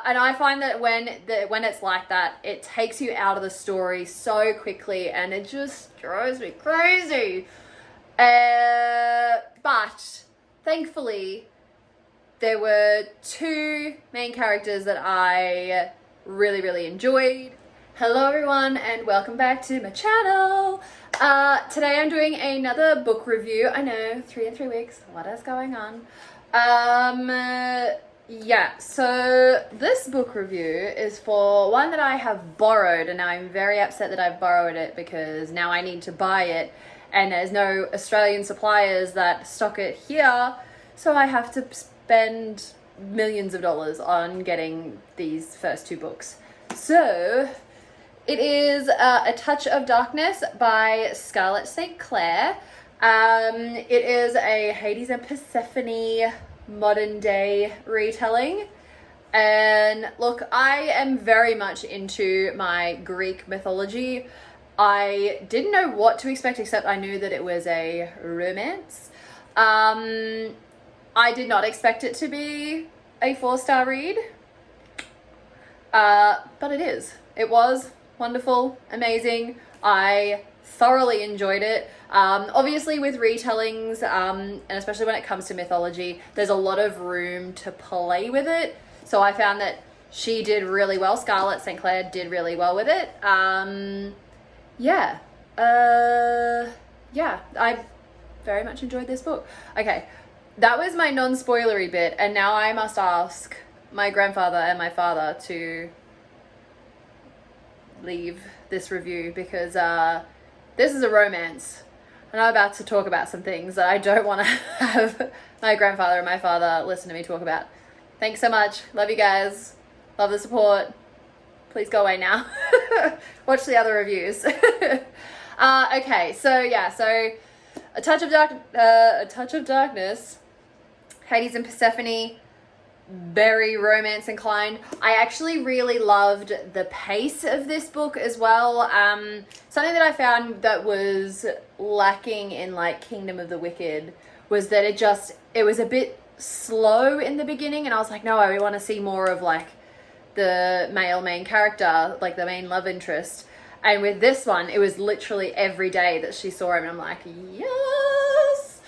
And I find that when it's like that, it takes you out of the story so quickly, and it just drives me crazy. But thankfully, there were two main characters that I really, really enjoyed. Hello everyone, and welcome back to my channel. Today I'm doing another book review. I know, 3 in 3 weeks, what is going on? Yeah, so this book review is for one that I have borrowed, and I'm very upset that I've borrowed it because now I need to buy it, and there's no Australian suppliers that stock it here, so I have to spend millions of dollars on getting these first two books. So it is A Touch of Darkness by Scarlett St. Clair. It is a Hades and Persephone modern day retelling. And look, I am very much into my Greek mythology. I didn't know what to expect, except I knew that it was a romance. I did not expect it to be a 4-star read, but it is. It was wonderful, amazing. I thoroughly enjoyed it. Obviously with retellings, and especially when it comes to mythology, there's a lot of room to play with it. So I found that she did really well. Scarlett St. Clair did really well with it. Yeah, I very much enjoyed this book. Okay, that was my non-spoilery bit, and now I must ask my grandfather and my father to leave this review because this is a romance, and I'm about to talk about some things that I don't want to have my grandfather and my father listen to me talk about. Thanks so much. Love you guys. Love the support. Please go away now. Watch the other reviews. Okay, so yeah, so A Touch of Darkness, Hades and Persephone, very romance inclined. I actually really loved the pace of this book as well. Something that I found that was lacking in like Kingdom of the Wicked was that it was a bit slow in the beginning, and I was like, no, I want to see more of like the male main character, like the main love interest. And with this one, it was literally every day that she saw him, and I'm like, yes,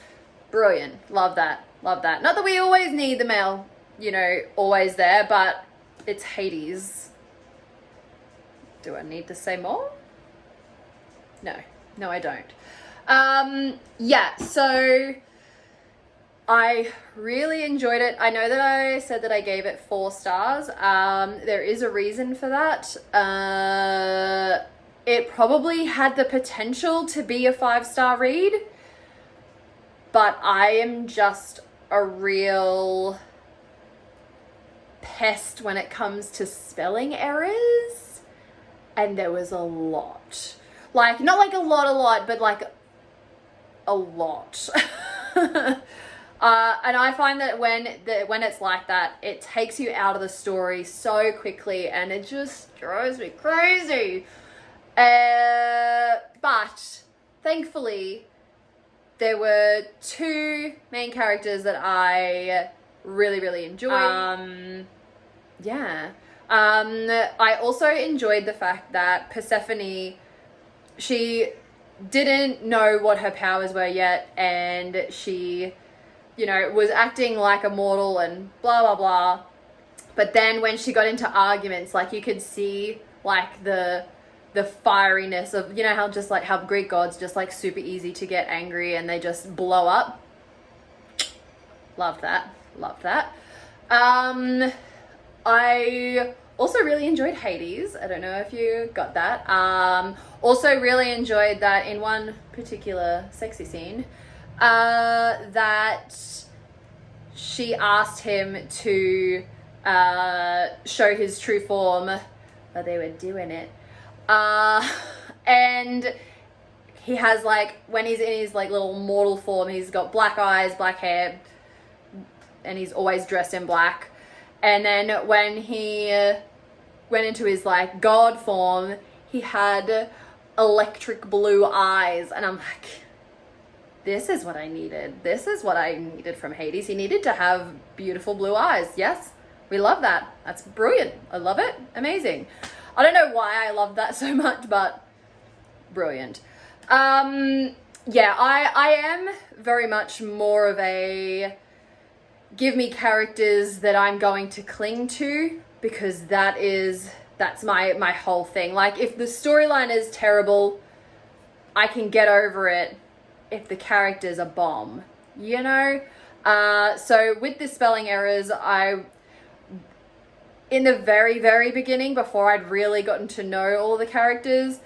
brilliant. Love that. Not that we always need the male, you know, always there, but it's Hades. Do I need to say more? No, I don't. Yeah, so I really enjoyed it. I know that I said that I gave it 4 stars. There is a reason for that. It probably had the potential to be a 5-star read, but I am just a real pest when it comes to spelling errors, and there was a lot. Like, not like a lot, but like a lot. And I find that when it's like that, it takes you out of the story so quickly, and it just drives me crazy. But thankfully, there were two main characters that I really, really enjoyed. Yeah. I also enjoyed the fact that Persephone, she didn't know what her powers were yet, and she, you know, was acting like a mortal and blah, blah, blah. But then when she got into arguments, like, you could see, like, the fieriness of, you know, how just, like, how Greek gods just, like, super easy to get angry and they just blow up. Loved that. I also really enjoyed Hades. I don't know if you got that. Also really enjoyed that in one particular sexy scene, that she asked him to show his true form, but they were doing it. And he has, like, when he's in his, like, little mortal form, he's got black eyes, black hair, and he's always dressed in black. And then when he went into his, like, god form, he had electric blue eyes, and I'm like, this is what I needed. This is what I needed from Hades. He needed to have beautiful blue eyes. Yes, We love that. That's brilliant. I love it. Amazing. I don't know why I love that so much, but brilliant. Yeah, I am very much more of a give me characters that I'm going to cling to, because that's my whole thing. Like, if the storyline is terrible, I can get over it if the character's a bomb, you know? So with the spelling errors, in the very, very beginning, before I'd really gotten to know all the characters,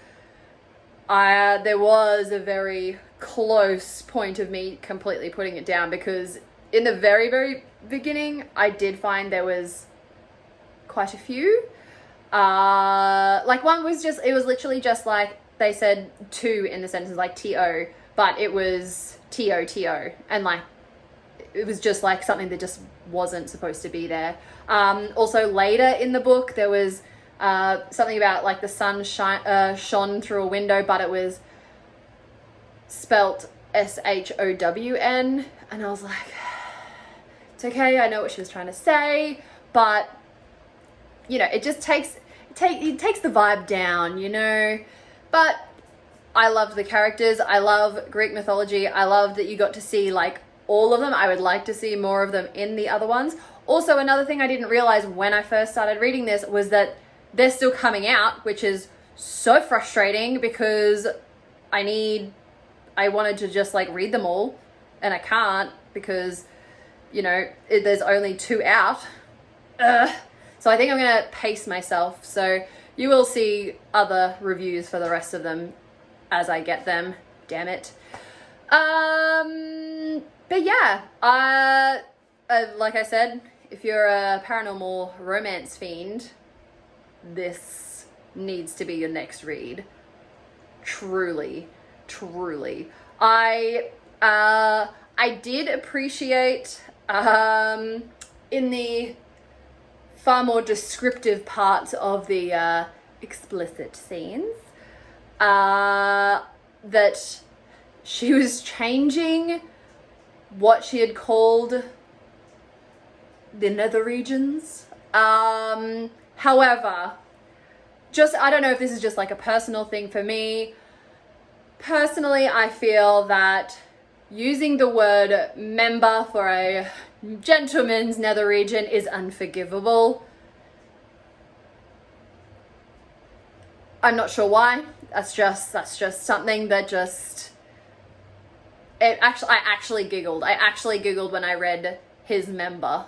there was a very close point of me completely putting it down, because in the very, very beginning, I did find there was quite a few. Like, one was it was literally just like, they said two in the sentence, like T-O, but it was T-O-T-O, and like, it was just like something that just wasn't supposed to be there. Also later in the book, there was something about like the sun shone through a window, but it was spelt S-H-O-W-N, and I was like, it's okay, I know what she was trying to say, but you know, it just takes the vibe down, you know. But I loved the characters. I love Greek mythology. I love that you got to see like all of them. I would like to see more of them in the other ones. Also, another thing I didn't realize when I first started reading this was that they're still coming out, which is so frustrating, because I wanted to just like read them all, and I can't, because, you know, there's only 2 out. So I think I'm gonna pace myself. So you will see other reviews for the rest of them as I get them. Damn it. But yeah, like I said, if you're a paranormal romance fiend, this needs to be your next read. Truly, truly. I did appreciate in the far more descriptive parts of the explicit scenes that she was changing what she had called the nether regions. However, I don't know if this is just like a personal thing for me. Personally, I feel that using the word member for a gentleman's nether region is unforgivable. I'm not sure why. That's just something that I actually giggled. I actually giggled when I read his member.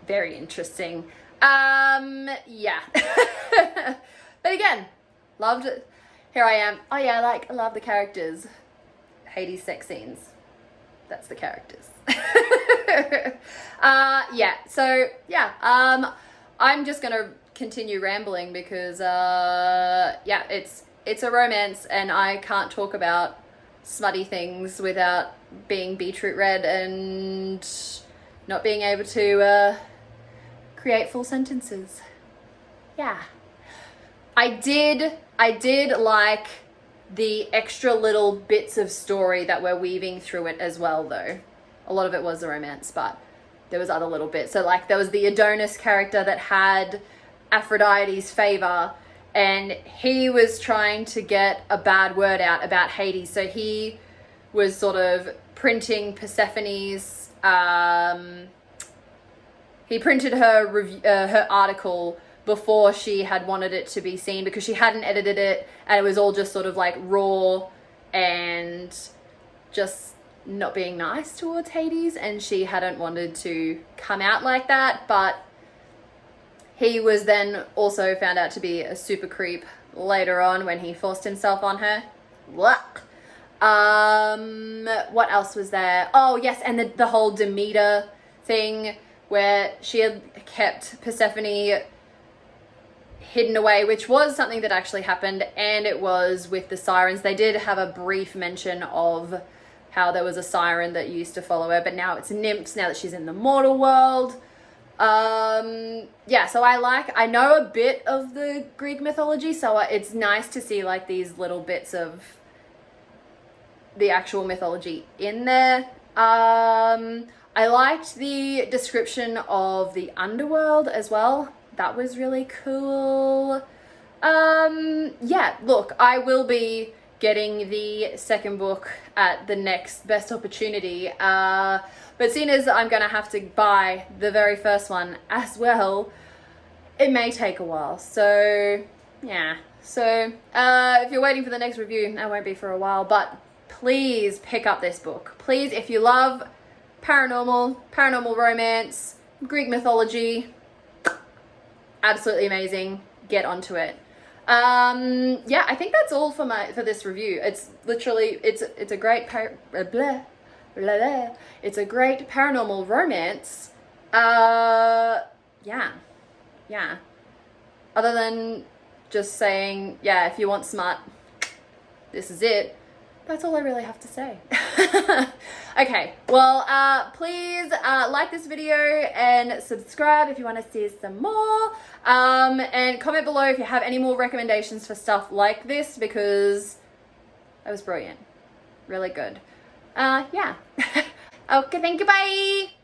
Very interesting. Yeah. But again, loved it. Here I am. Oh yeah, I love the characters. Hades sex scenes. That's the characters. Yeah, so yeah, I'm just gonna continue rambling because yeah, it's a romance, and I can't talk about smutty things without being beetroot red and not being able to create full sentences. Yeah. I did like the extra little bits of story that were weaving through it as well, though. A lot of it was the romance, but there was other little bits. So like there was the Adonis character that had Aphrodite's favor, and he was trying to get a bad word out about Hades. So he was sort of printing Persephone's, he printed her article before she had wanted it to be seen, because she hadn't edited it, and it was all just sort of like raw and just not being nice towards Hades, and she hadn't wanted to come out like that. But he was then also found out to be a super creep later on when he forced himself on her. What else was there? Oh yes, and the whole Demeter thing where she had kept Persephone hidden away, which was something that actually happened, and it was with the sirens. They did have a brief mention of how there was a siren that used to follow her, but now it's nymphs, now that she's in the mortal world. Yeah, so I know a bit of the Greek mythology, so it's nice to see like these little bits of the actual mythology in there. I liked the description of the underworld as well. That was really cool. Yeah, look, I will be getting the second book at the next best opportunity. But seeing as I'm gonna have to buy the very first one as well, it may take a while. So yeah. So if you're waiting for the next review, that won't be for a while, but please pick up this book. Please, if you love paranormal romance, Greek mythology, absolutely amazing. Get onto it. Yeah, I think that's all for this review. It's literally, it's a great it's a great paranormal romance. Yeah. Other than just saying, yeah, if you want smut, this is it. That's all I really have to say. Okay, well, please like this video and subscribe if you want to see some more. And comment below if you have any more recommendations for stuff like this, because that was brilliant. Really good. Yeah. Okay, thank you, bye!